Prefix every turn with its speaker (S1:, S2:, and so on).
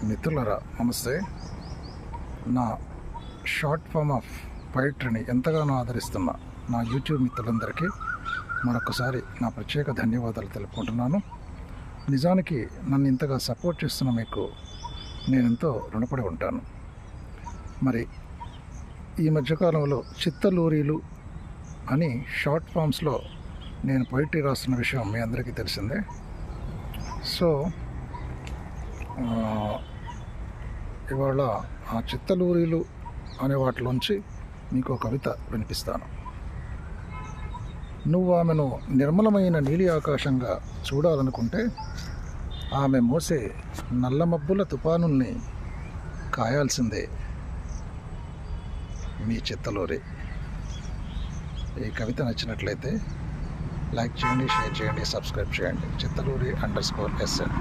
S1: మిత్రులరా నమస్తే. నా షార్ట్ ఫామ్ ఆఫ్ పోయిటరీని ఎంతగానో ఆదరిస్తున్న నా యూట్యూబ్ మిత్రులందరికీ మరొకసారి నా ప్రత్యేక ధన్యవాదాలు తెలుపుకుంటున్నాను. నిజానికి నన్ను ఇంతగా సపోర్ట్ చేస్తున్న మీకు నేనెంతో రుణపడి ఉంటాను. మరి ఈ మధ్యకాలంలో చిత్తలూరీలు అని షార్ట్ ఫామ్స్లో నేను పోయిటరీ రాస్తున్న విషయం మీ అందరికీ తెలిసిందే. సో ఇవాళ ఆ చిత్తలూరీలు అనే వాటిలోంచి మీకు ఒక కవిత వినిపిస్తాను. నువ్వు ఆమెను నిర్మలమైన నీలి ఆకాశంగా చూడాలనుకుంటే ఆమె మోసే నల్ల మబ్బుల తుఫానుల్ని కాయాల్సిందే మీ చిత్తలూరి. ఈ కవిత నచ్చినట్లయితే లైక్ చేయండి, షేర్ చేయండి, సబ్స్క్రైబ్ చేయండి. చిత్తలూరి _SN.